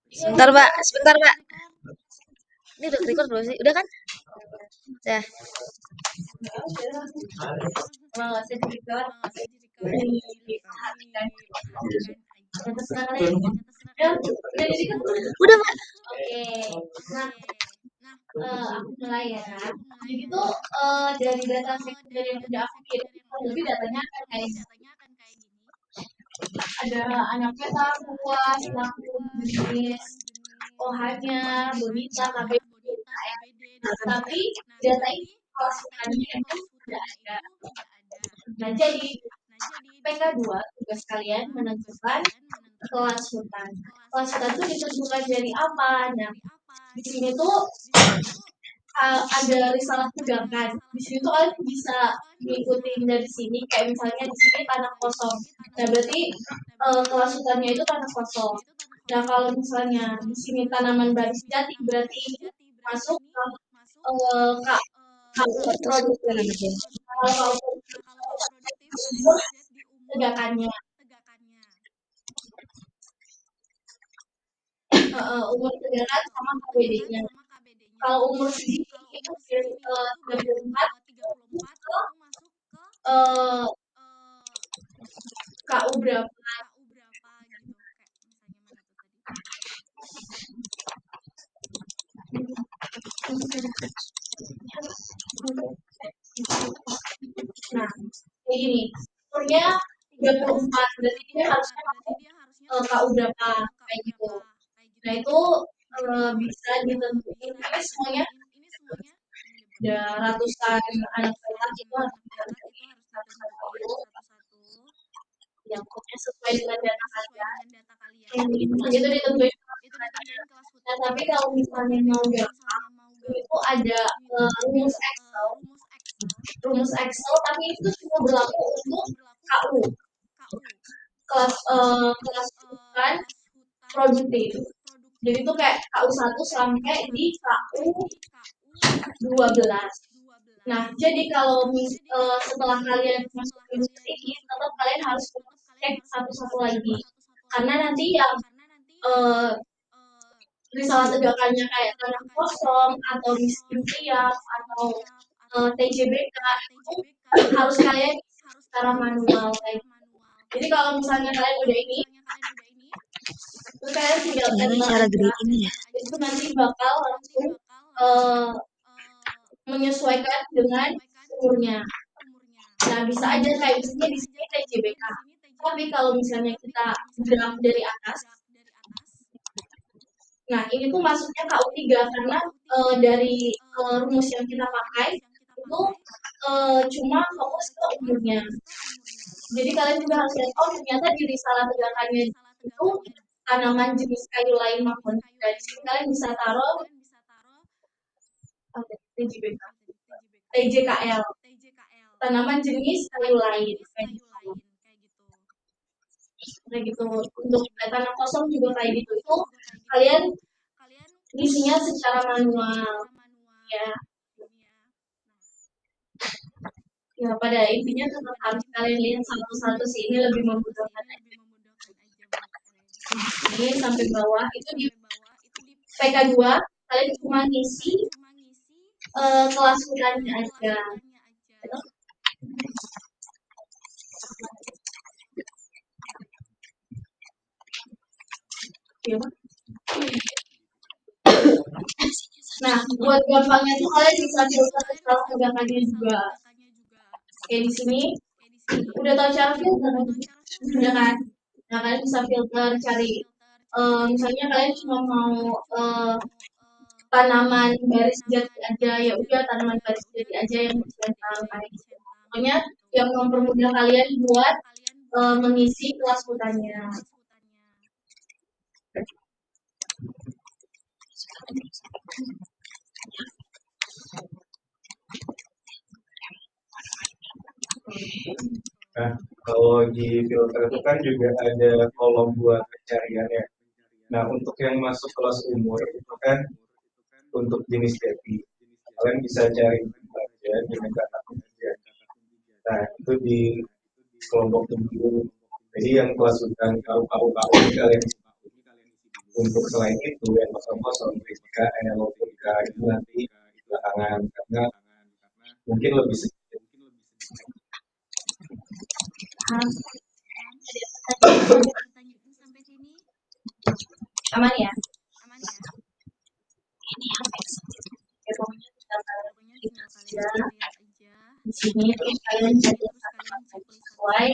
Sebentar, Mbak. Sebentar, Mbak. Ini udah record belum sih? Udah kan? Ya. Udah, Mbak. Aku mulai ya. Jadi tuh dari data sekunder yang udah aku kirim, jadi datanya akan kayak ada anak peta, luas, lampu, jenis, OH-nya, bonita, KBD, tapi data ini pasukannya itu tidak ada. Nah, jadi PK2 tugas kalian menentukan kelas hutan. Kelas hutan itu ditentukan dari apa? Nah, di sini tuh ada risalah tegakan. Di sini tuh kalian bisa ngikutin dari sini, kayak misalnya di sini tanah kosong. Nah, berarti kelas hutannya itu tanah kosong. Nah, kalau misalnya di sini tanaman baris jati, berarti ini masuk ke KU produktif. Kalau tegakannya, umur tegakan sama KBD-nya. Kalau umur segini itu dari 34 uh, KU berapa? Nah, kayak gini. Umurnya 34, berarti dia harusnya masuk KU berapa? Kayak gitu. Nah, itu bisa ditentuin. Ini semuanya ada ratusan anak petak itu harus ditentuin satu-satu. Yang pokoknya sesuai dengan data kalian. Itu ditentuin. Nah, tapi kalau misalnya mau gampang, itu ada rumus Excel. Rumus Excel, tapi itu cuma berlaku untuk KU. Kelas bukan produktif. Jadi itu kayak KU1 sampai di KU12. Nah, jadi kalau setelah kalian masuk ke ini, tetap kalian harus cek satu-satu lagi. Karena nanti yang risalah tegakannya kayak tanah kosong atau miskin siap atau TJBK itu harus kalian secara manual kayak gitu. Jadi kalau misalnya kalian udah ini, terus kalian tinggal Cara gede ini ya. itu nanti bakal langsung menyesuaikan dengan umurnya. Nah, bisa aja kayak misalnya di sini TJBK. Tapi kalau misalnya kita draft dari atas, nah ini tuh masuknya KU3 karena dari rumus yang kita pakai itu cuma fokus ke umurnya. Jadi kalian juga harus lihat, oh ternyata di risalah tegakannya itu tanaman jenis kayu lain mahkota. Dan kalian bisa taruh TJBK, TJKL, tanaman jenis kayu lain. Kayak gitu. Untuk tanah kosong juga kayak gitu. Itu kalian isinya secara manual. Ya. Ya, pada intinya tetap harus kalian lihat satu-satu sih, ini lebih memudahkan aja. Ini sampai bawah itu di PK2 kalian cuma ngisi kelas hutannya aja. Nah, buat gampangnya tuh kalian bisa filter kelas tegakannya juga. Kayak di sini, udah tahu cara filter, udah kan? Nah, kalian bisa filter cari, misalnya kalian cuma mau tanaman baris jati aja, ya udah tanaman baris jati aja yang dicentang kayak gitu. Pokoknya yang mempermudah kalian buat mengisi kelas hutannya. Nah, kalau di filter itu kan juga ada kolom buat pencariannya. Nah, untuk yang masuk kelas umur itu kan untuk jenis jati, kalian bisa cari aja dengan kata kunci. Nah, itu di kelompok dulu. Jadi yang kelas hutan kau kalian isi Untuk selain itu yang pertama soal fisika, logika itu nanti belakangan karena mungkin lebih sedikit. Pertanyaan sampai sini Aman ya? aman ya? Ya, pokoknya Pokoknya tinggal kalian lihat aja di sini terus kalian terus cek kalian cek sesuai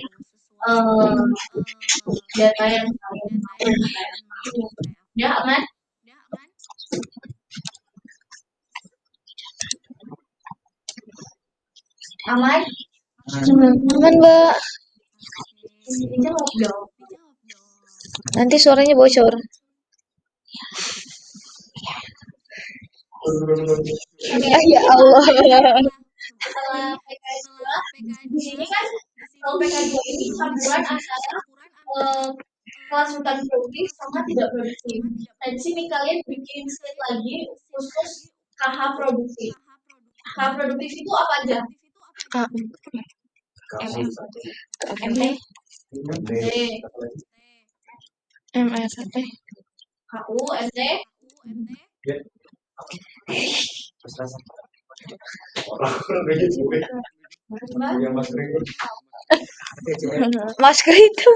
sesuai data yang kalian mau. kalian mau. Ya, aman? Udah aman? Aman? Aman, Mbak. Dijawab dong. Dijawab dong. Nanti suaranya bocor. Ya Allah. Setelah PK2 Di sini kan kalau PK2 ini campuran antara kelas hutan produktif sama tidak produktif. Nah, di sini kalian bikin sheet lagi khusus KH produktif. KH produktif itu apa aja? MT, MST, KU, MT, masker itu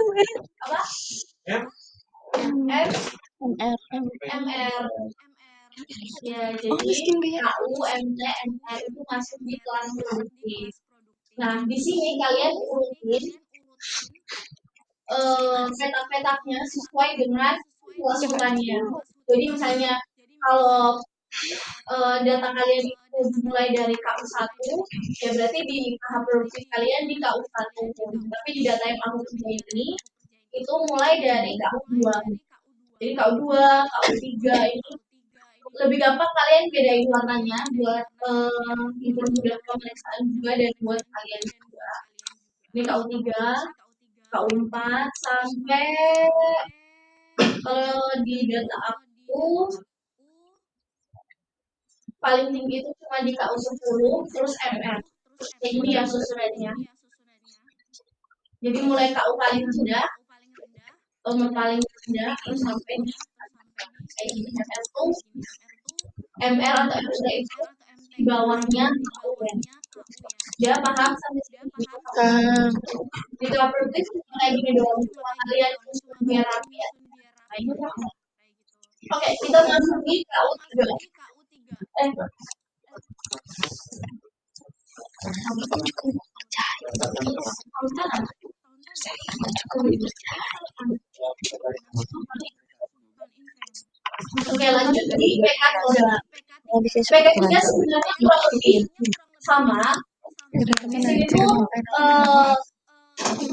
apa? MR, ya, jadi KU, MT, MR itu masuk di kelas produktif. Nah, di sini kalian urutin petak-petaknya sesuai dengan kelas hutannya. Jadi misalnya kalau data kalian itu mulai dari KU1, ya berarti di tahap produktif kalian di KU1. Tapi di data yang aku kerjain ini itu mulai dari KU2. Jadi KU2, KU3 itu lebih gampang kalian bedain warnanya buat mempermudah pemeriksaan juga dan buat kalian juga. Ini KU3, KU4 sampai kalau di data aku paling tinggi itu cuma di KU10 terus MR. Kayak gini ya susunannya. Jadi mulai KU paling rendah, paling rendah terus sampai di kayak gini MR tuh MR atau MT itu di bawahnya KU ya. Dia paham sampai sini? Paham. Di tahap produktif kayak gini doang. Cuma kalian susun biar rapi ya. Oke, kita masuk di KU3. Oke, lanjut di PK3. PK3 sebenarnya kurang lebih sama. Di sini tuh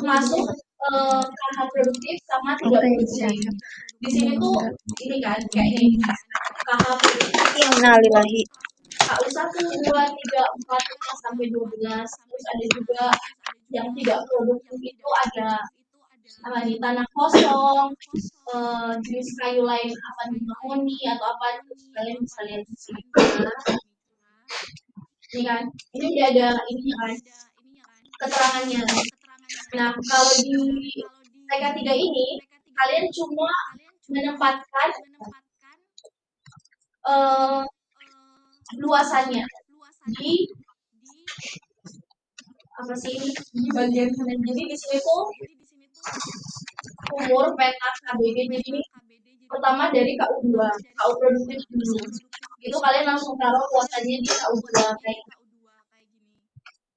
masuk KH produktif sama tidak produktif. Di sini tuh ini kan kayak ini KH produktif lagi. KU1, 2, 3, 4 sampai 12. Terus ada juga yang tidak produktif itu ada apa nih, tanah kosong, jenis kayu lain apa nih, mahoni atau apa, terus kalian bisa lihat di sini. Ini kan, ini udah ada ini kan keterangannya. Nah, kalau di PK3 ini kalian cuma menempatkan luasannya di apa sih di bagian kanan. Jadi di sini tuh umur petak KBD. Jadi pertama dari KU2, KU produktif dulu. Itu kalian langsung taruh luasannya di KU2 kayak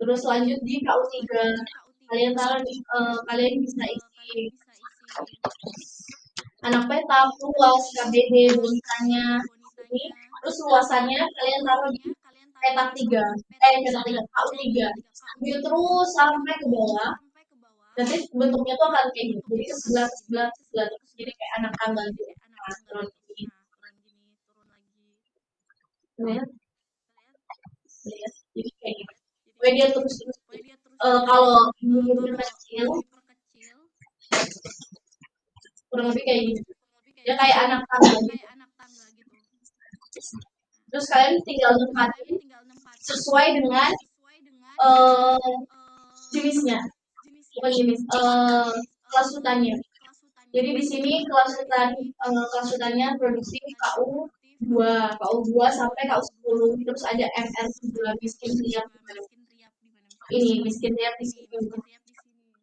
terus lanjut di KU3. Kalian taruh kalian bisa isi anak petak, luas, KBD, bonitanya ini. Terus luasannya kalian taruh di petak 3, KU3. Gitu terus sampai ke bawah. Nanti bentuknya tuh akan kayak gini. Jadi ke sebelah. Jadi kayak anak tangga gitu. Nah, turun gini. Lihat. Jadi kayak gini. Pokoknya dia terus. Kalau diperkecil, kurang lebih kayak gini. Dia kayak anak tangga gitu. Terus kalian tinggal nempatin sesuai dengan jenisnya. Bukan jenis, kelas hutannya. Jadi di sini kelasutannya produktif KU2 sampai KU10, terus ada MR7 miskin riap di mana? Ini miskin riap di sini.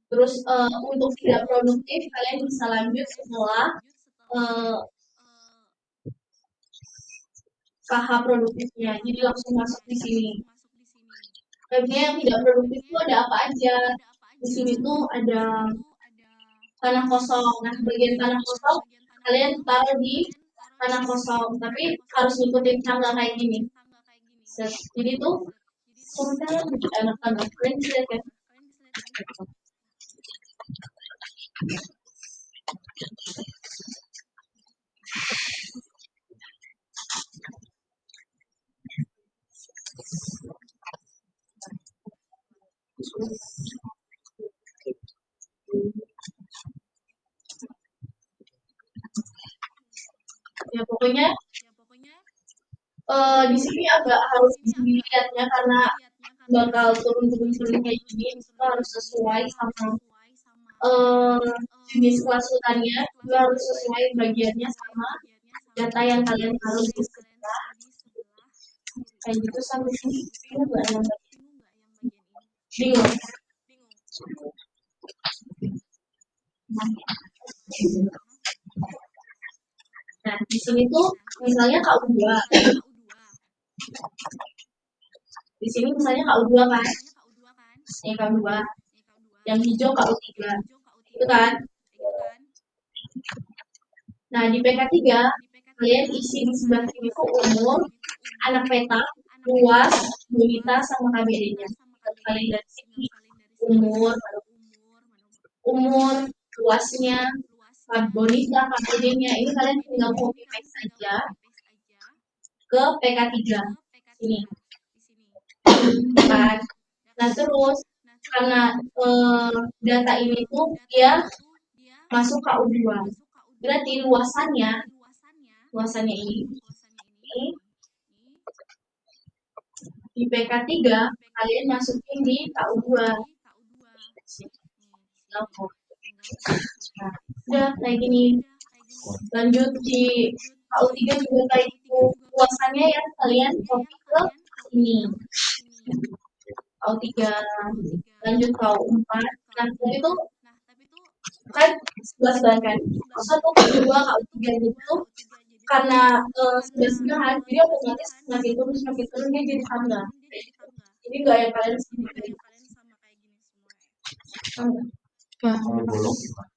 Terus untuk tidak produktif kalian bisa lanjut setelah KH produktifnya. Jadi langsung masuk di sini. Sebenarnya yang tidak produktif itu ada apa aja? Di sini tuh ada tanah kosong. Nah, bagian tanah kosong kalian taruh di tanah kosong, tapi harus ngikutin tangga kayak gini. Jadi tuh suruhnya lebih enak banget. Kalian bisa lihat kan? Ya pokoknya di sini agak harus dilihatnya karena bakal turun kayak gini, itu harus sesuai sama jenis kelasutannya, juga harus sesuai bagiannya sama data yang kalian taruh di sebelah. Kayak gitu sampai sini bingung nggak yang bingung? Nah di sini tuh misalnya KU2, di sini misalnya KU2 kan, ini KU2, yang hijau KU3, itu kan. Nah di PK3 kalian isi di sebelah sini tuh umur, anak petak, luas, bonita sama KBD-nya. Kalian dari sini umur, luasnya, bonita, KBD-nya ini kalian tinggal copy paste aja ke PK3 sini. Kan? Nah terus karena data ini tuh dia masuk KU2. Berarti luasannya ini di PK3 kalian masukin di KU2. Nah, udah kayak gini. Lanjut di KU3 juga kayak itu. Luasannya ya kalian copy ke ini. KU3. Lanjut KU4. Nah, itu kan sebelah kan. Satu, kedua, KU3 gitu. Karena sebelah-sebelahan, jadi otomatis makin turun dia jadi tangga. Jadi nggak yang kalian sendiri. Kalau bolong gimana?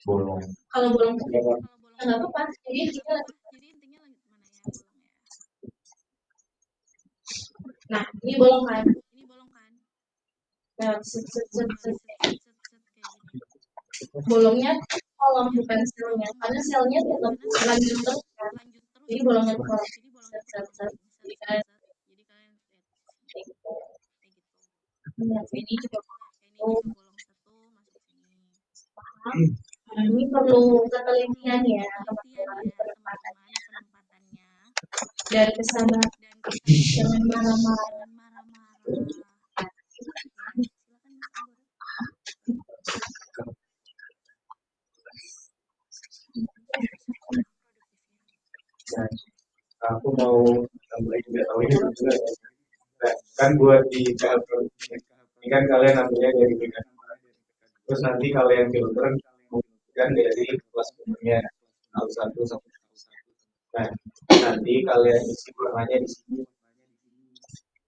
Bolong. Kalau bolong tuh nggak apa-apa. Jadi kita nah ini bolong kan. Nah, bolongnya kolom bukan selnya, karena selnya tetap lanjut terus kan. Jadi bolongnya kolom. Jadi kalian nah, ini juga kolom. Nah, ini perlu ketelitian ya teman-teman penempatannya dan kesabaran, jangan marah-marah. Nah, aku mau tambahin juga tahu ini juga. Nah, kan buat di tahap produktif ini kan kalian ambilnya dari PK. Terus nanti kalian filter kan dari kelas umurnya L1 sampai. Nah, nanti kalian isi ulangannya di sini.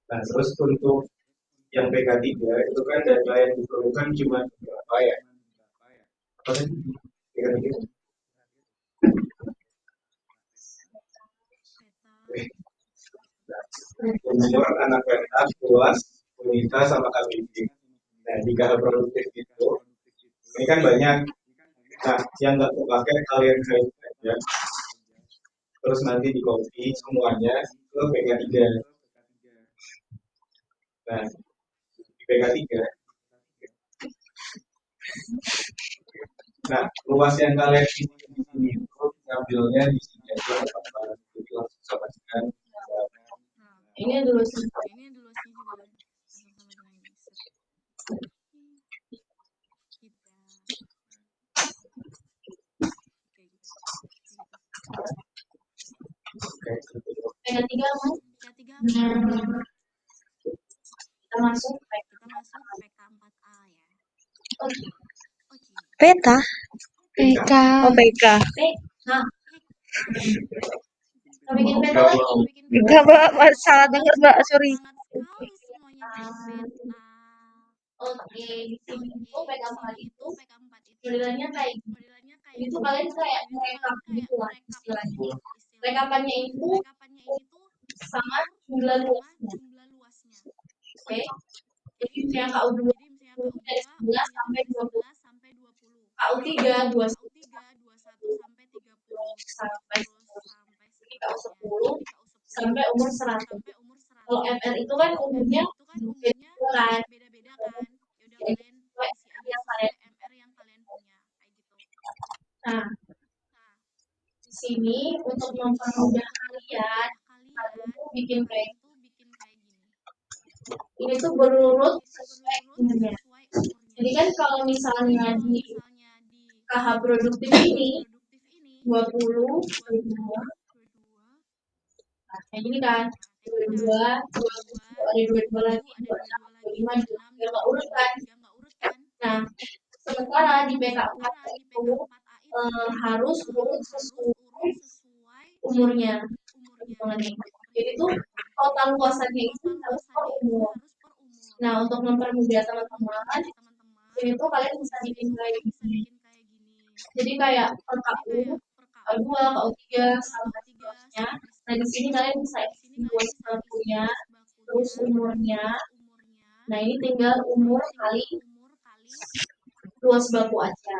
Nah, terus untuk yang PK3 itu kan data yang diperlukan cuma berapa ya? Apa sih? PK3. Umur, anak petak, luas, bonita sama KBG. Nah, di KH produktif itu, ini kan banyak. Nah, yang nggak terpakai kalian hide aja. Terus nanti di copy semuanya ke PK3. Nah, di PK3. Nah, luas yang kalian isi di sini itu ngambilnya di sini aja. Jadi langsung sampaikan. Ini dulu sih. PK3 mau kita masuk PK4A ya. Oke. Peta. PK. Oh, PK. Nah, kita bikin peta lagi. Enggak, Mbak. Salah dengar, Mbak. Sorry. Semangat sekali semuanya bikin peta. Oke, di sini itu PK4 itu PK4 itu modelannya kayak modelannya kayak itu kalian kayak merekap gitu lah istilahnya. Rekapannya itu sama jumlah luasnya. Oke. Jadi misalnya KU2 dari 11 sampai 20. KU3 21 sampai 10 sampai umur 100. Kalau FR itu kan umurnya beda kan. beda-beda kan. Ya udah Jadi, kalian isi aja sesuai MR yang kalian punya kayak gitu. Nah, di sini untuk mempermudah kalian itu bikin kayak gini. ini tuh berurut sesuai umurnya. Jadi kan kalau misalnya di KH produktif ini 20, 22, nah, kayak gini kan 22, 27, ada 22 lagi, 26, 25, 26, nggak urut kan. Nah, sementara di PK4 itu harus urut sesuai umurnya. Jadi tuh total luasannya itu harus per umur. Nah, untuk mempermudah teman-teman, ini tuh kalian bisa bikin kayak gini. Jadi kayak per KU, KU2, KU3 sampai seterusnya. Nah, di sini kalian bisa isi luas bakunya, terus umurnya. Nah, ini tinggal umur kali luas baku aja.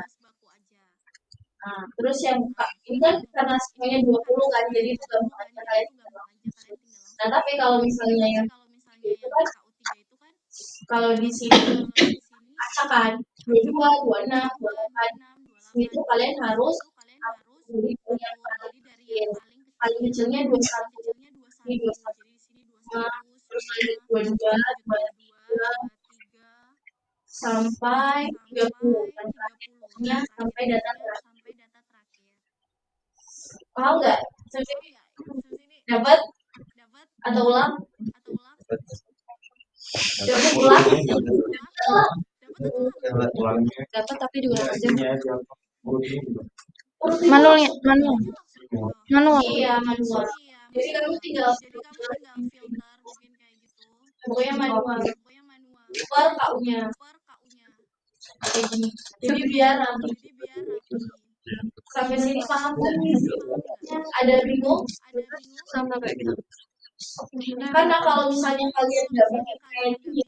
Nah, terus yang ini kan karena semuanya 20 kan, jadi itu gampang aja kalian tinggal langsung. Nah, tapi kalau misalnya yang itu kan, kalau di sini acakan 22, 26, 28, itu kalian harus dari yang paling kecilnya 21, ini 21, terus ada 22, 23, sampai 30 dan terakhirnya sampai data terakhir. Paham nggak? Dapat atau ulang? Dapat ulang? Dapat tapi diulang aja. Manual. Iya, manual. Jadi kamu tinggal filter bikin kayak gitu. pokoknya manual. Per KU-nya. Kayak gini. Jadi biar rapi. Sampai sini paham nggak? Ada bingung? Sama kayak gitu. Karena kalau misalnya kalian nggak pakai kayak gini,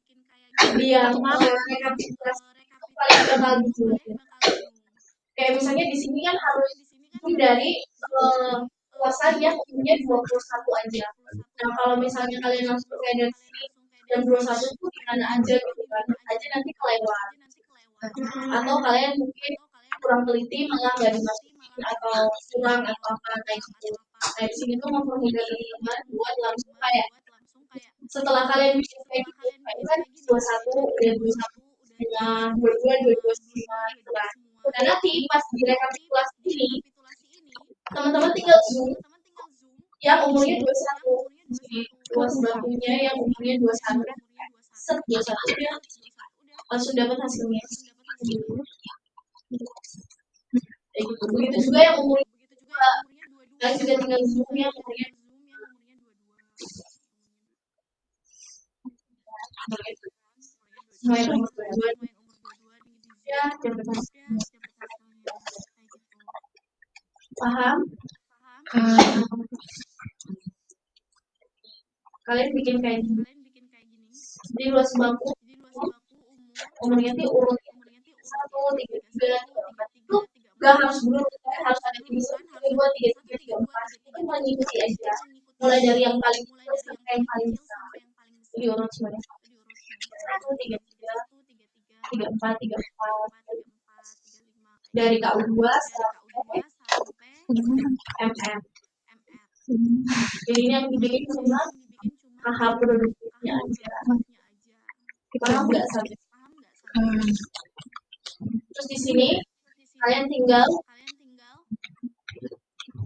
dia rekapitulasi itu kalian bakal bingung. Kayak misalnya di sini kan harus dari luasan yang umurnya 21 aja. Nah, kalau misalnya kalian langsung kayak dari sini yang 21 itu di mana aja gitu kan, aja nanti kelewat. Atau kalian mungkin kurang teliti malah nggak dimasukin atau kurang atau apa kayak gitu. Nah, di sini tuh mempermudah teman-teman buat langsung kayak setelah kalian bikin kayak gitu, kayak kan 21 udah 21 dengan 22, 22, 25 gitu kan. Dan nanti pas di rekapitulasi ini, teman-teman tinggal zoom yang umurnya 21. Jadi luas bakunya yang umurnya 21. Set 21 udah langsung dapat hasilnya. Begitu juga yang umurnya 22. Kalian juga tinggal zoom yang umurnya 22. Semua yang umur 22 ya dapat hasilnya. Paham? Kalian bikin kayak gini. Di luas baku umurnya tuh urut 1, 3, 3, 4 itu gak harus berurut, harus ada 3, 2, 3, 3, 3, 4 itu mengikuti aja. Mulai dari yang paling kecil sampai yang paling besar. Jadi urut semuanya. 1, 3, 3, 3, 4, 3, 4. Dari KU2 sampai MM. Jadi ini yang dibikin cuma KH produktifnya aja. Paham nggak sampai? Terus di sini kalian tinggal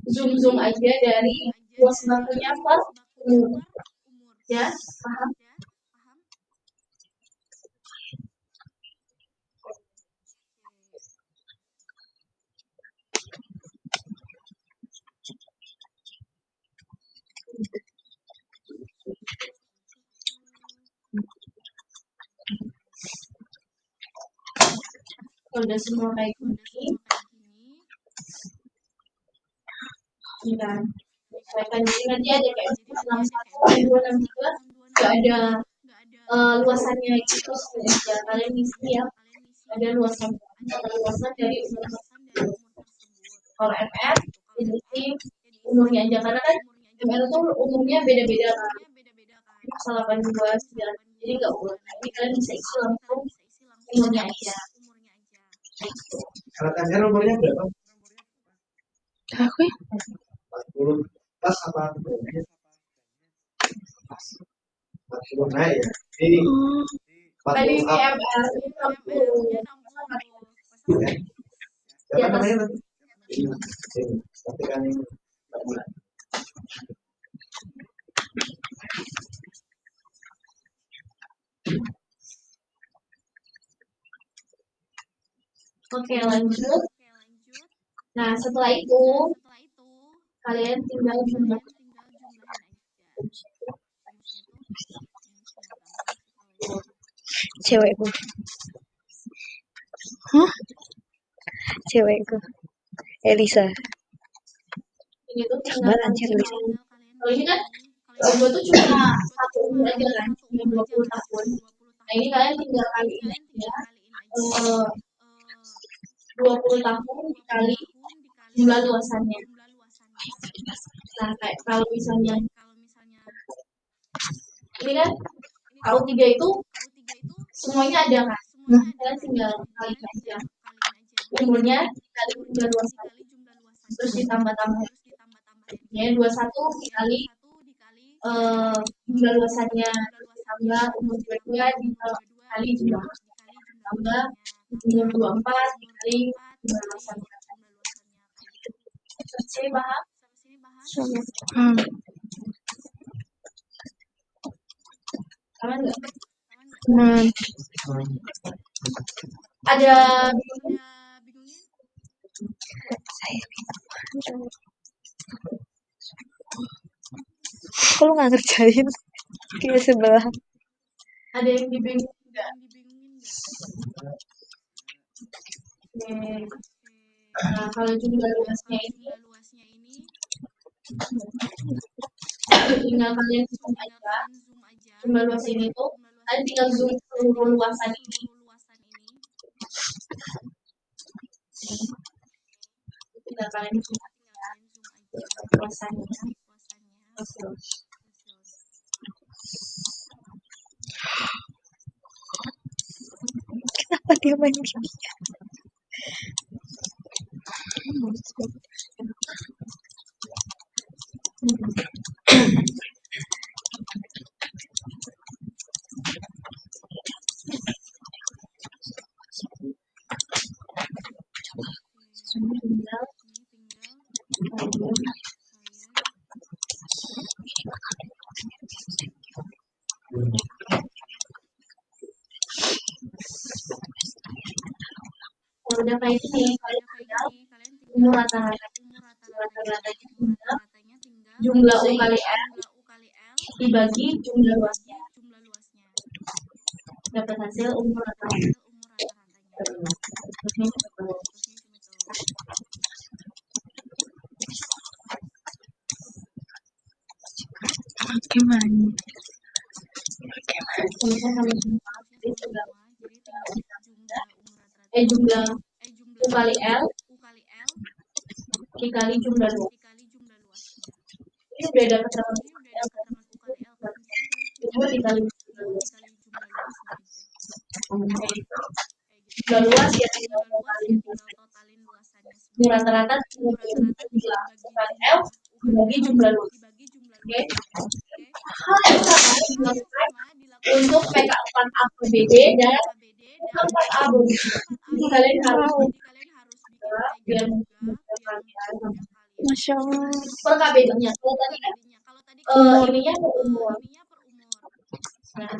zoom aja dari luas bakunya per umur. Ya, paham? Kalau udah semua kayak gini, kan sesuaikan jadi nanti ada kayak 61, 263 nggak ada luasannya gitu sebenarnya kalian isi ya ada luasan dari umur tersebut. Kalau MR jadi umurnya aja karena kan MR itu umurnya beda-beda kan 82, 9 jadi nggak boleh jadi kalian bisa isi langsung umurnya aja. Kalau Tanya umurnya berapa? Aku ya? 40 pas apa? 40 naik ya. Jadi Tadi ini 40 up. MR ini 60. Siapa namanya nanti? Tapi kan ini Oke lanjut. Nah setelah itu kalian tinggal jumlah. Cewekku. Hah? Cewekku. Elisa. Ini tuh tinggal Sebar anjir Elisa. kalau ini kan gue tuh cuma satu umur aja kan cuma 20 tahun. Nah ini kalian tinggal kaliin aja 20 tahun dikali jumlah luasannya. Nah kayak kalau misalnya ini kan KU3 itu semuanya ada kan. Kalian tinggal kali aja umurnya dikali jumlah luasannya terus ditambah-tambah ya 21 dikali jumlah luasannya ditambah umur 22 dikali jumlah tambah umur 24 dikali jumlah luasannya. Saya paham? Paham nggak? Ada Kok lu nggak ngerjain? Kayak sebelah. ada yang dibingungin nggak? Nah kalau jumlah luasnya ini tinggal kalian zoom aja jumlah luas ini tuh kalian tinggal zoom seluruh luasan ini tinggal kalian zoom aja luasannya Kenapa dia main gini? kalau udah kayak gini kalian tinggal umur rata-ratanya tinggal jumlah U kali R dibagi jumlah luasnya dapat hasil umur rata-rata. Gimana? Jumlah U kali L dikali jumlah luas. Ini udah dapat sama umur dikali jumlah luas. Jumlah luas ya tinggal totalin rata-rata jumlah U kali L dibagi jumlah luas. Oke. Hal yang sama dilakukan untuk PK4 APBD dan 4 AB. Jadi kalian harus biar Masya Allah. per KBD-nya. Kalau tadi kan ininya per umur. Nah,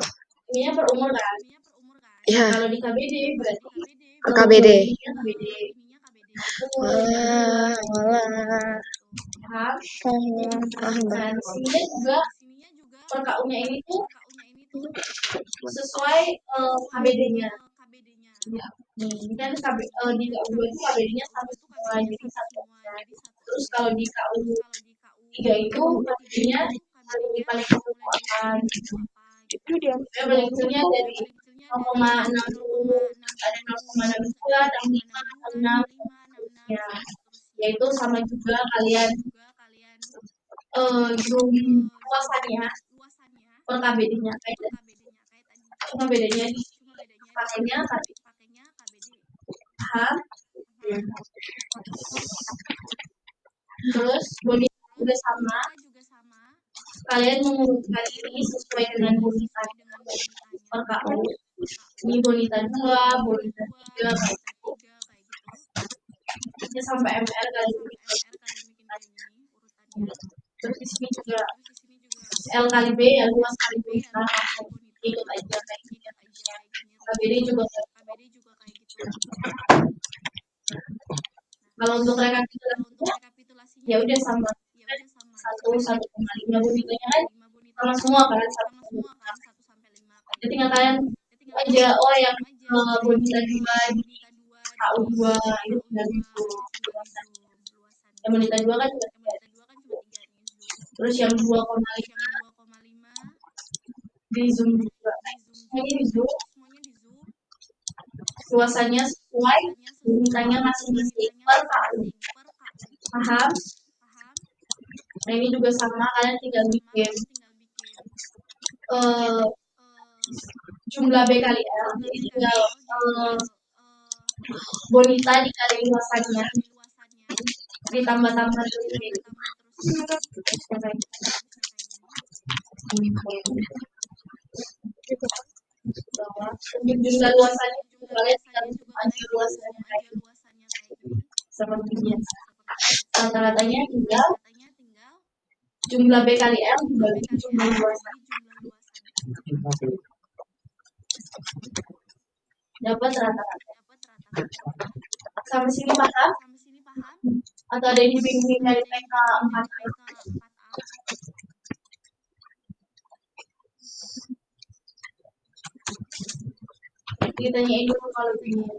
ininya per umur kan. Ya, Kalau di KBD berarti KBD. ininya KBD. Walah. Paham? Paham. Nah, di sini juga per KU-nya ini tuh sesuai KBD-nya. Ini kan di KU 2 itu KBD-nya satu semua, jadi satu semua. Terus kalau di KU 3 itu KBD-nya paling kecil itu apa gitu. Paling kecilnya dari 0,60, ada 0,62, 65, 66, ya. Yaitu sama juga kalian zoom luasannya per KBD-nya kayak tadi. Cuma bedanya di pakainya tapi paham. Terus bonita juga sama. Kalian mengurutkan ini sesuai dengan bonitanya per KU. Ini bonita 2, bonita 3, kayak gitu. Ini sampai MR kalian bikin kayak gini. Terus di sini juga L kali B ya, luas kali bonita. Ikut aja kayak gini. KBD juga kayak gitu. Kalau untuk rekapitulasinya ya udah sama 1,5 bonitanya kan sama semua kan 1,5. Jadi tinggal kalian aja yang bonita 2 di KU 2 itu tinggal di zoom luasannya. Yang bonita 2 kan cuma 3. Terus yang 2,5 di zoom juga. Semuanya di zoom. Luasannya sesuai bonitanya masing-masing per KU. Paham? Nah ini juga sama, kalian tinggal bikin jumlah B kali L, jadi tinggal bonita dikali luasannya ditambah-tambah terus gitu. Untuk jumlah luasannya kalian tinggal hitung aja luasannya kayak gitu. Seperti biasa. Rata-ratanya tinggal jumlah B kali L dibagi jumlah luasan. Dapat rata-rata. Sampai sini paham? Atau ada yang dibingungin dari PK 4A? Kita tanyain dulu kalau bingung.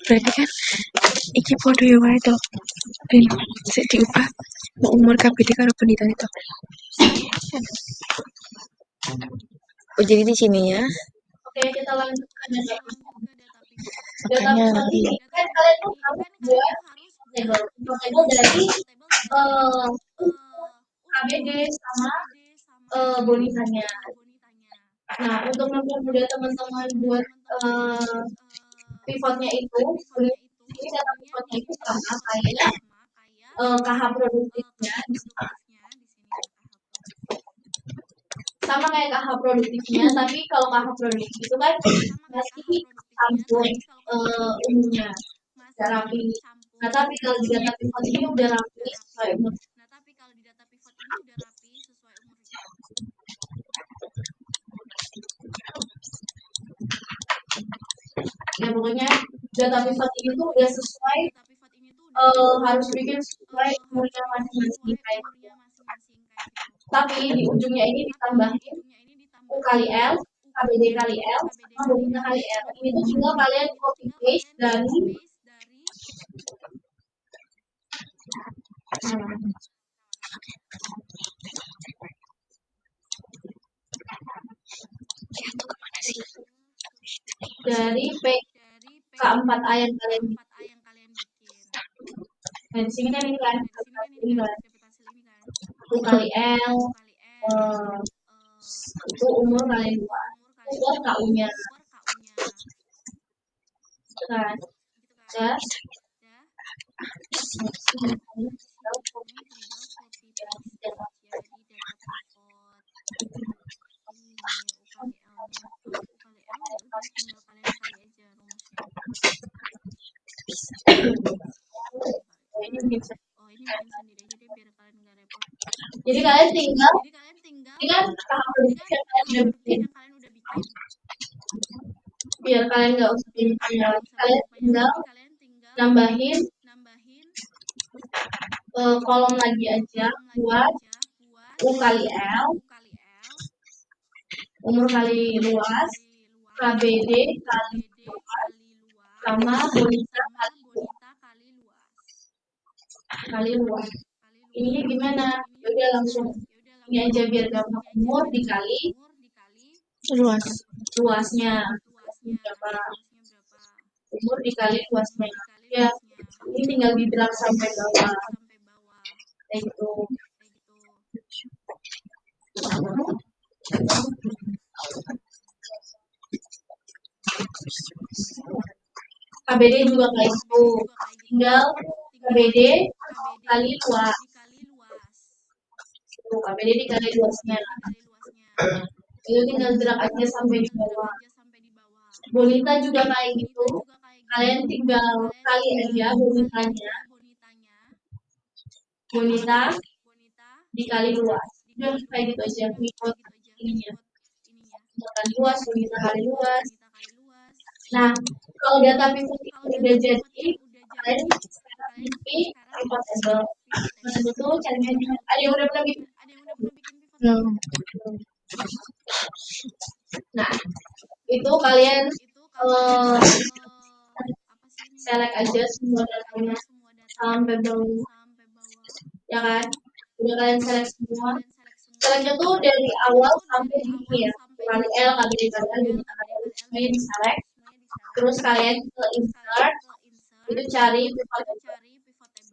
Berarti kan iki podo ya wae to. Ben sik diubah umur KBD karo pendidikan itu. Oh jadi di sini ya. Oke, kita lanjut ke data pivot. Data pivot ini kan kalian tuh harus buat table dari KBD sama bonitanya. Nah, untuk mempermudah teman-teman buat pivotnya itu, ini data pivotnya itu sama kayak KH produktifnya di sini. Sama kayak KH produktifnya, tapi kalau KH produktif itu kan masih campur umumnya, tidak rapi. Nah, tapi kalau di data pivot ini udah rapi sesuai umur. Ya pokoknya data pivot ini tuh udah sesuai, harus bikin sesuai umurnya masing-masing kayak gitu. Tapi di ujungnya ini ditambahin U kali L, KBD kali L, sama bonita kali L. Ini tuh tinggal kalian copy paste dari PK4A yang kalian bikin. Nah, di sini kan ini kan U kali L, itu umur kalian buat. Itu KU-nya. Kan? Jas. ini bikin sendiri. Oh, ini bikin sendiri aja deh biar kalian nggak repot. Jadi kalian tinggal Ini kan tahap berikut yang kalian udah bikin. bikin. Biar kalian nggak usah banyak lagi, kalian tinggal nambahin kolom lagi aja buat U kali L, umur kali luas, KBD kali luas, sama bonita kali luas. Ini gimana? Udah langsung ini aja biar gampang, umur dikali luasnya berapa, umur dikali luasnya ya, ini tinggal di drag sampai bawah kayak gitu. KBD juga kayak gitu, tinggal KBD kali luas, KBD dikali luasnya itu tinggal drag aja sampai di bawah. Bonita juga kayak gitu, kalian tinggal kali aja bonitanya, bonita dikali luas, udah kayak gitu aja, ikut ininya kali luas, bonita kali luas. Nah, kalau data pivot itu udah jadi, kalian sekarang bikin pivot table. Nah, itu caranya ada yang udah pernah bikin? Nah, itu kalian select aja semua datanya sampai bawah, ya kan? Udah kalian select semua. Selectnya tuh dari awal sampai di ini ya, kali L, KBD kali L, bonita kali L, semuanya di select. Terus kalian ke insert, itu cari pivot table.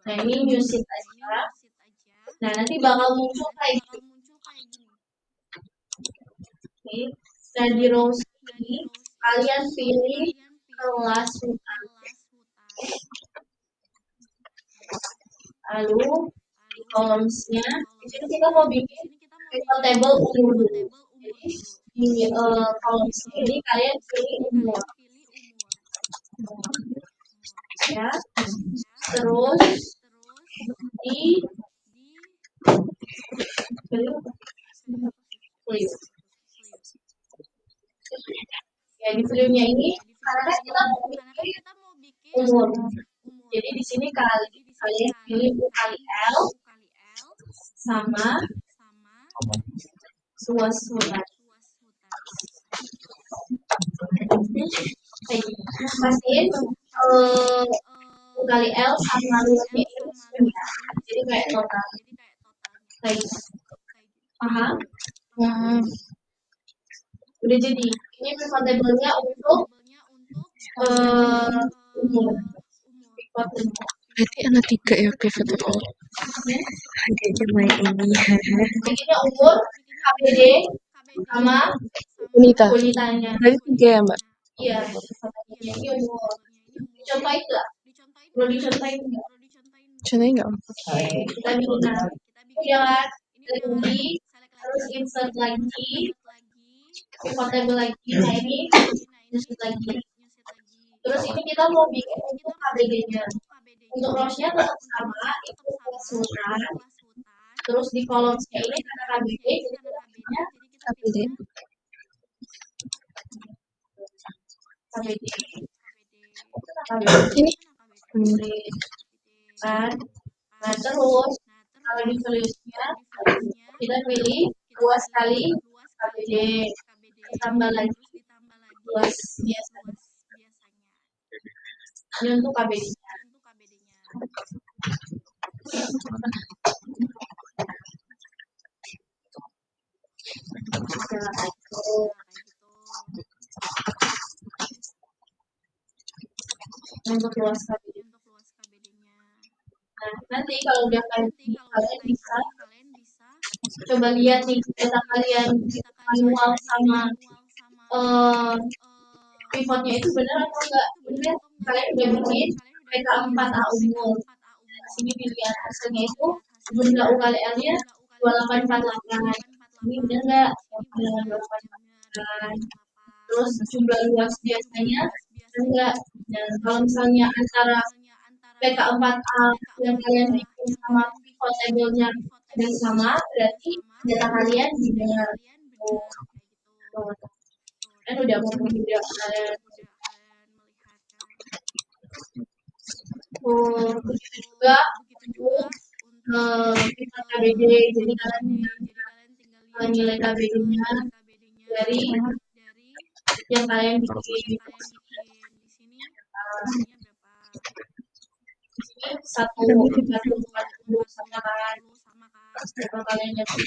Nah, ini new sheet aja. Nah, nanti bakal muncul kayak gini. Oke. Nah, di rows ini kalian pilih kelas hutan. Lalu di columns-nya, di sini kita mau bikin pivot table umur dulu. Jadi di columns ini kalian pilih umur. Ya. Terus di ya di filenya ini karena kita mau bikin umur. Jadi di sini kalian pilih U kali L sama luas hutan. Pastiin U kali L sama luasnya ini sebentar. Jadi kayak total. Baik. Paham? Udah jadi. Ini pivot table-nya untuk umur. Pivot table. Berarti ada 3 ya pivot table. Adanya main ini. Bikinnya umur, KBD, sama bonitanya. Berarti 3 ya Mbak? Iya. Ini umur. Dicontohin nggak? Perlu dicontohin nggak? Contohnya nggak? Kita bikin jangan lagi, terus insert lagi, pivot table lagi. Nah ini insert lagi. Terus ini kita mau bikin untuk KBD-nya. Untuk rows-nya tetap sama, itu kelas hutan. Terus di columns-nya ini karena KBD, jadi kita pilihnya KBD. KBD. Ini. Kan? Nah terus kalau di solusinya kita pilih luas kali KBD, tambah lagi luas biasa. Ini untuk KBD. Untuk luas KBD. Nah, nanti kalau udah kalian bisa coba lihat nih data kalian manual sama pivotnya itu benar atau enggak. Ini kalian udah bikin PK4A umur. Sini pilihan hasilnya itu jumlah U kali L-nya 2848. Ini benar enggak? 2848. Terus jumlah luas biasanya enggak. Dan kalau misalnya antara PK4A yang kalian bikin sama pivot table-nya dan sama, berarti data kalian benar. Kan udah mudah kalian. Begitu juga untuk pivot KBD, jadi kalian nilai KBD-nya dari yang kalian bikin. Satu sama kan, kalau kalian dapat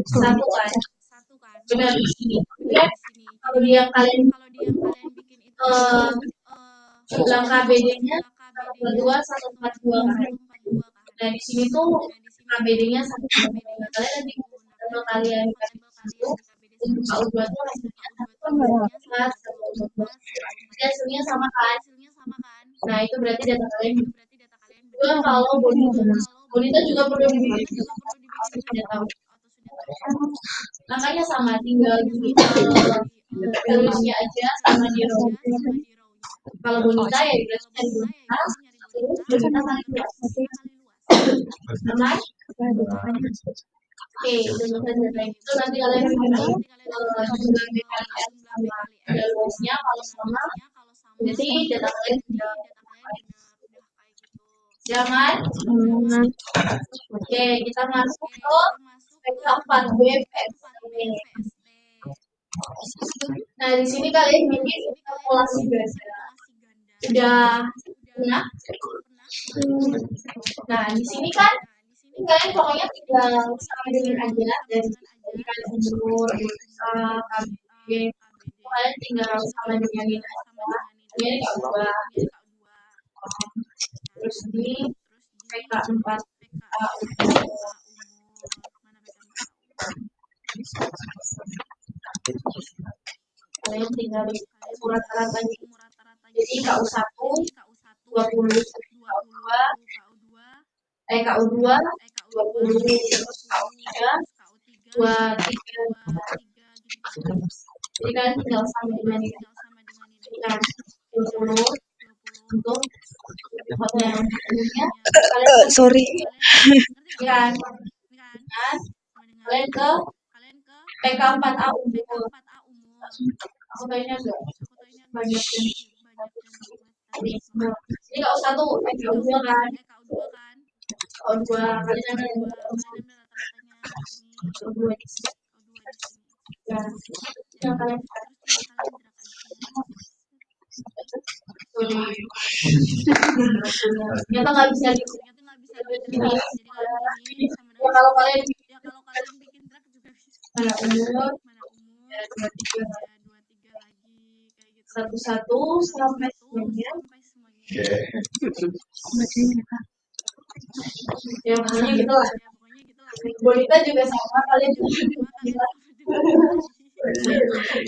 satu kan, benar di sini. Kemudian kalau dia kalian bilang KBD-nya 142 kan. Nah di sini tuh KBD-nya 142. Kalian nanti kalau kalian kasih itu untuk KU2 tuh hasilnya 142. Jadi hasilnya sama kan. Nah itu berarti data kalian juga. Kalau bonita juga perlu dibikin, sudah tahu. Makanya sama, tinggal di tulisnya aja sama di row. Kalau bonita ya berarti dari bonita, terus bonita kali luas. Benar? Oke, itu nanti kalian bikin jumlah B kali S sama ada luasnya. Kalau sama, berarti data kalian sudah jangan. Oke, kita masuk ke PK4B VST. Nah, di sini kalian bikin kalkulasi ganda. Sudah pernah? Nah, di sini kan kalian pokoknya tinggal sama dengan aja dari kalian umur, KBD, kalian tinggal sama dengan ini aja. Ini K2. Terus di PK4A kalian tinggal di rata-rata. Jadi KU1 20, KU2 20, KU3 23. Jadi kalian tinggal sama dengan ini. Kan 20 untuk yang umumnya kalian Sorry. kan kalian ke PK4A umur. Aku kayaknya agak banyak ini. Jadi kalau satu KU2 kan, KU2 kalian ada KU2 di sini. Ya, yang kalian ternyata nggak bisa di ya kalau kalian mana umur 11 sampai semuanya ya pokoknya gitu lah. Bonita juga sama, kalian juga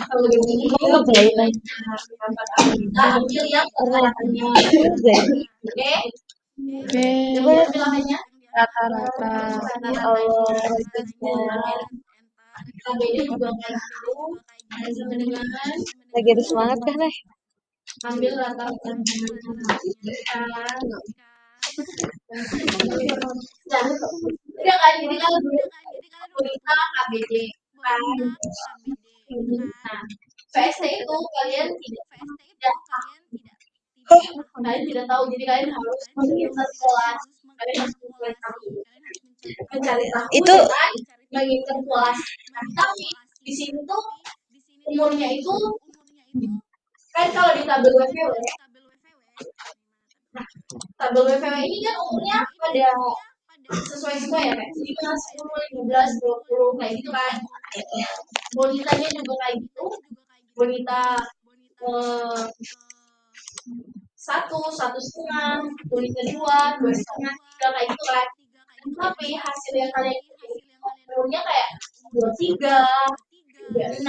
kalau begini kita ambil yang rata-ratanya. Oke? Coba bilangannya Rata-rata. Ya Allah. KBD juga kayak gitu. Sama dengan Lagi ada semangat kan, Leh? ambil rata-ratanya. Udah kan, jadi kan bonita KBD kan. Nah, VST itu kalian tidak tahu, jadi kalian harus mengincar kelas. Kalian harus mencari tahu Itu dan mengincar kelas. Tapi di sini tuh umurnya itu kan kalau di tabel WVW, tabel WVW ini kan umurnya pada sesuai ya kayak 5, 10, 15, 20 kayak gitu kan. Bonitanya juga kayak gitu. Bonita 1, 1,5, bonita 2, 2,5, 3 kayak gitu kan. Tapi hasil yang kalian bikin itu umurnya kayak 23, 36,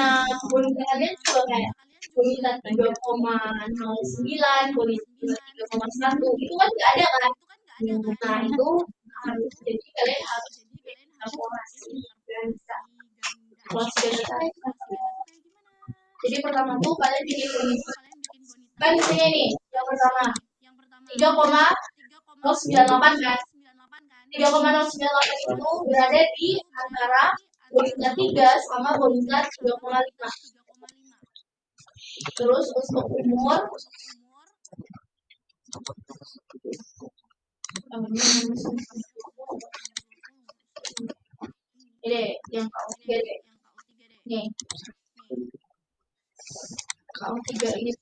bonita kalian juga kayak bonita 3,09, bonita 3,1 itu kan nggak ada kan. Nah itu harus jadi kalian harus bikin interpolasi ganda. Kelas ganda tuh kayak gimana? Jadi pertama tuh kalian bikin bonita. Kan di sini nih yang pertama 3,098 kan. 3,098 itu berada di antara bonita 3 sama bonita 3,5. Terus untuk umur ini yang KO3 deh. Nih. KO3 ini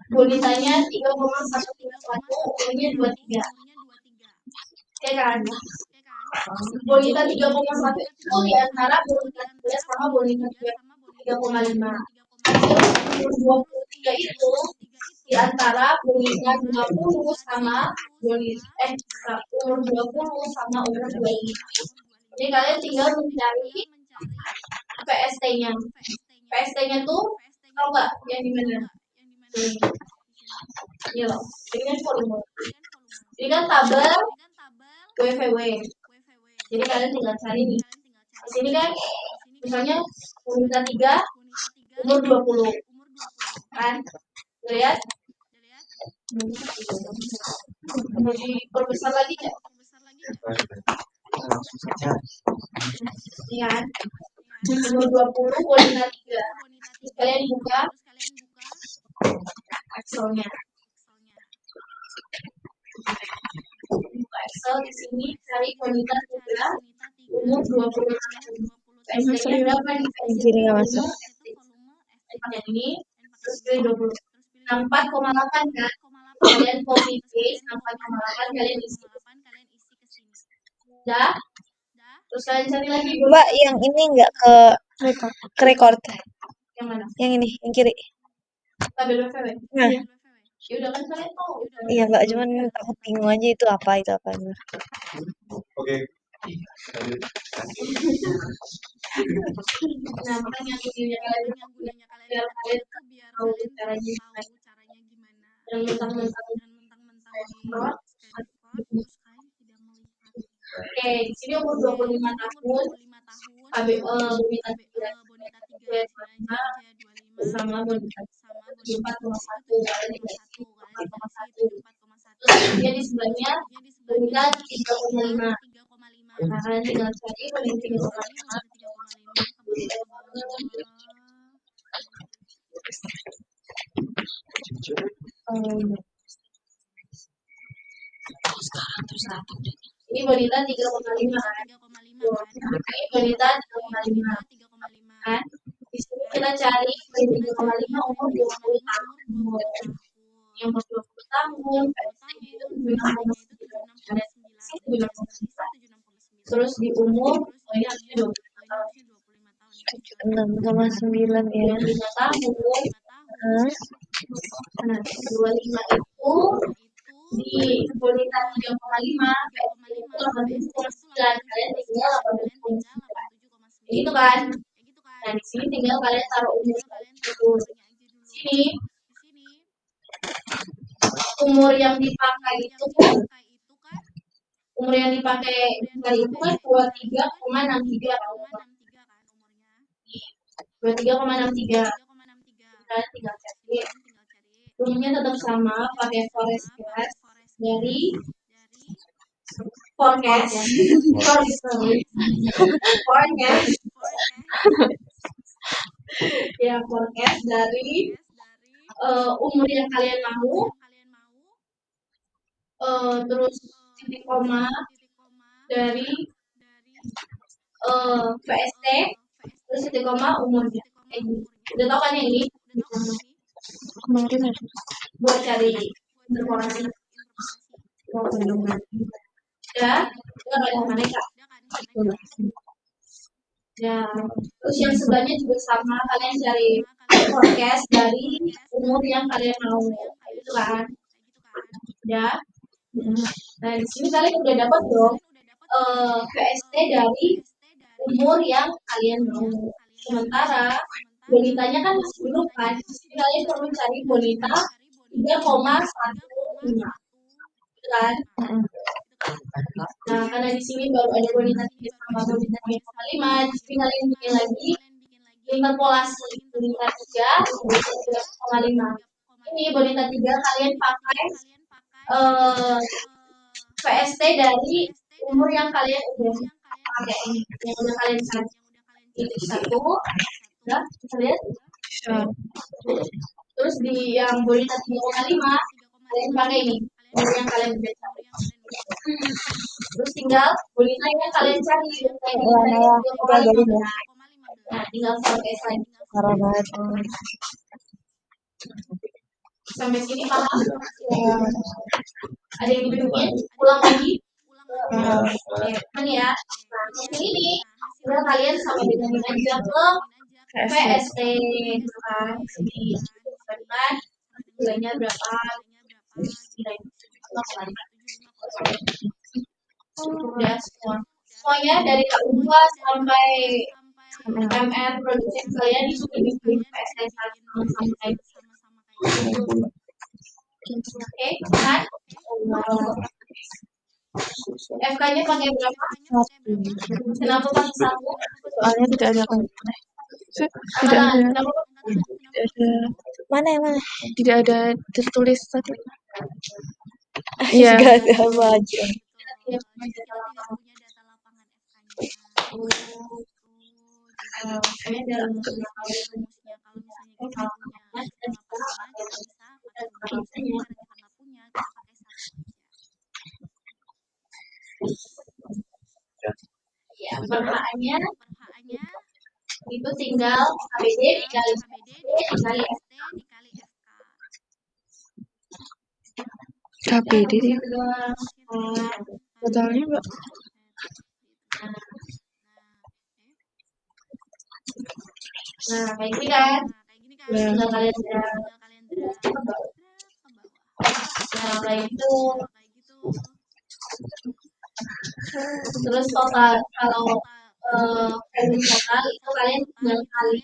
bonitanya 3,131, umurnya 23. Oke kan? Bonita 3,1 itu di antara bonita 3 sama bonita 3,5. Umur 23 itu di antara bonita 20 sama bonita umur 20 sama umur 25. Jadi kalian tinggal mencari PST-nya. PST-nya tuh tau nggak yang di mana? Ini loh, ini kan volume. Ini kan tabel WVW. Jadi kalian tinggal cari nih. Di sini kan misalnya bonita 3 umur 20. Kan? Lihat. Jadi perbesar lagi ya. Iya kan? Umur 20 bonita 3. Terus kalian buka Excelnya. Buka Excel di sini cari bonita 3 umur 20 tahun. PST-nya berapa nih? Jadi nggak masuk. Yang ini terus pilih 20. 4,8 kan? Kalian copy paste 4,8 kalian isi. Udah? Terus kalian cari lagi Mbak, yang ini nggak ke record. Yang mana? Yang ini, yang kiri. Tabel WVW. Nah. Ya udah kan kalian tahu. Iya Mbak, cuman takut bingung aja itu apa. Oke. Nah makanya gunanya kalian biar kalian tahu caranya gimana. Yang mentang-mentang Oke, di sini umur 25 tahun. Bonita 3 sama bonita 4,1 kalian dikasih 4,1. Terus dia di sebelahnya bonita 3,5. Nah kalian tinggal cari bonita 3,5. Ini bonita 3,5 kan? Ini bonita 3,5 kan? Di sini kita cari bonita 3,5 umur 20 tahun. Yang umur 20 tahun, PST-nya itu 76,9. Terus di umur, ini harusnya 25 tahun. 6,9 ya. 25 tahun. Nah, 25 itu di bonita 3,5 PST itu 87,9. Kalian tinggal 87,9. Gitu kan? Nah, di sini tinggal kalian taruh umurnya dulu. Di sini umur yang dipakai itu kan umur yang dipakai kali itu kan 23,63 kan umurnya. 23,63. Kalian tinggal cari. Umurnya tetap sama, pakai forecast dari forecast ya forecast dari umur yang kalian mau, terus titik koma dari PST, terus titik koma umurnya. Udah tau kan yang ini? Kemarin buat cari informasi. Ya, udah kan mana kak? Ya, terus yang sebelahnya juga sama, kalian cari forecast dari umur yang kalian mau, itu kan? Ya. Nah, di sini kalian udah dapat dong VST dari umur yang kalian mau. Sementara bonitanya kan masih belum kan? Di sini kalian perlu cari bonita 3,15, kan? Nah, karena di sini baru ada bonita 3 sama bonita 3,5, di sini kalian bikin lagi interpolasi bonita 3, bonita 3,5. Ini bonita 3 kalian pakai VST dari umur yang kalian udah pakai ini, yang udah kalian cari. Itu satu, ya, kita lihat. Terus di yang bonita 3,5 kalian pakai ini, umur yang kalian udah cari. Terus tinggal bonita yang kalian cari, kayak bonita yang 3,5. Nah, tinggal sampai lagi. Parah banget. Sampai sini paham? Ada yang dibingungin? Ulang lagi. Oke, ya. Nah, hasil ini udah kalian sama dengan aja ke VST, gitu kan? Sini kan nilainya berapa? Udah semua. Semuanya dari K2 sampai MR produksi kalian itu dibikin VST sampai. Oke, kan? FK-nya pakai berapa? Kenapa pakai 1? Soalnya tidak ada kan. Tidak ada. Tidak ada. Mana yang mana? Tidak ada tertulis tadi. Iya. Gak ada apa aja. Tidak punya data lapangan FK-nya. Jadi dalam rumusnya kalau misalnya kita punya data lapangannya kita bisa pakai rumusnya. Karena kita nggak punya kita pakai 1 aja. Ya, per HA-nya itu tinggal KBD dikali dikali FK. KBD totalnya Mbak. Nah, kayak gini kan? Tinggal kalian drag. Nah, kayak gitu. Terus total kalau volume total itu kalian tinggal kali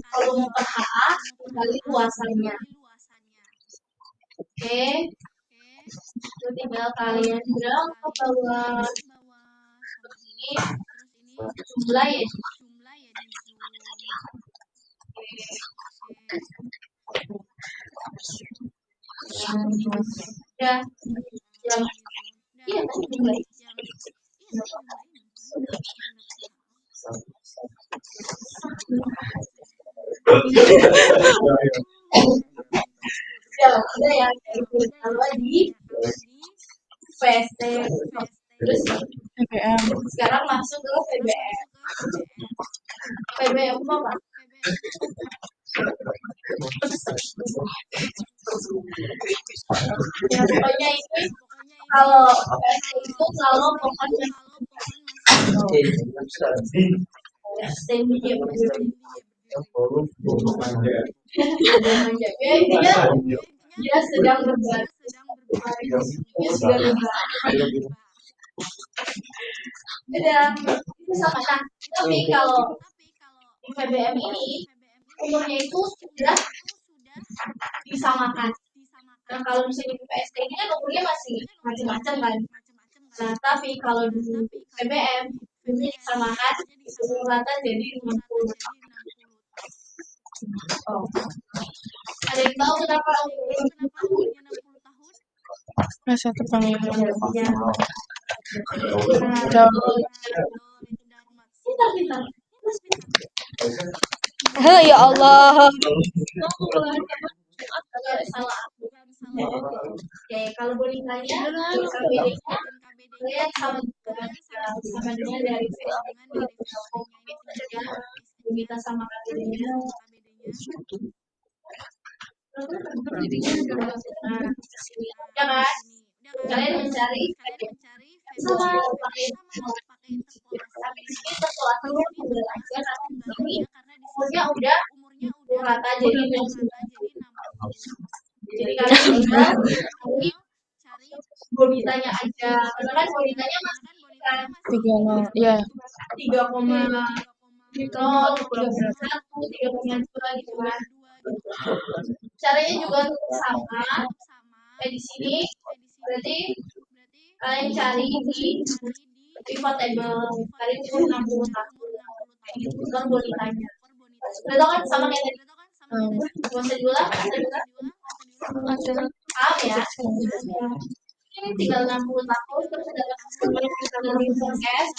volume per HA kali luasannya. Oke. Itu tinggal kalian drag ke bawah. Ini jumlah ya. Ya, yang iya tadi jumlah. Ya, udah ya. Kalau di VST, terus PPM. sekarang masuk ke PBM. PBM apa? Ya, pokoknya ini kalau VST itu kalau pokoknya standing ya ya intinya dia sedang bergerak. Dia sudah bergerak. Udah itu sama. Nah, tapi kalau di PBM ini umurnya itu sudah disamakan. Nah, kalau misalnya di PST ini kan umurnya masih macam-macam kan. Nah, tapi kalau di PBM ini disamakan umur rata jadi 60 tahun. Oh. Ada yang tahu kenapa umurnya 60 tahun? Masa tepangnya. Ya. Pintar. Ya Allah. Salah. Oke, kalau bonitanya KBD-nya kalian sama dengan dari bonita sama KBD-nya. Nah, ya kan? Kalian mencari sama pakai tapi di sini interpolasinya tinggal aja karena di sini umurnya udah rata jadi 60. Jadi kalian tinggal cari bonitanya aja. Karena kan bonitanya masih kan 3,0, 3,1, 3,2 gitu kan. Caranya juga tetap sama. Kayak di sini berarti kalian cari di pivot table. Kalian umur 60 tahun. Kayak gitu kan bonitanya. Udah kan sama kayak tadi. Bisa diulang, paham ya? Ini tinggal 60 tahun terus tinggal di forecast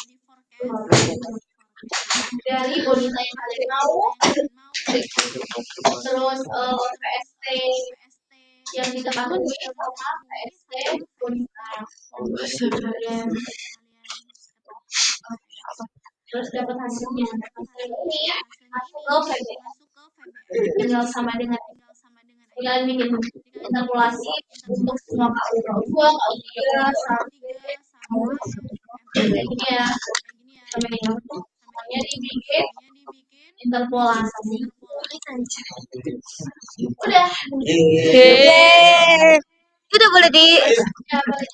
dari bonita yang kalian mau, terus PST yang diketahui sama PST bonita kalian, terus dapat hasilnya. Ini ya masuk ke VBS, tinggal sama dengan kalian bikin interpolasi untuk semua KU2, KU3, kayak gini ya, sampai ini semuanya dibikin interpolasi. Udah. Udah boleh di. Ya, boleh.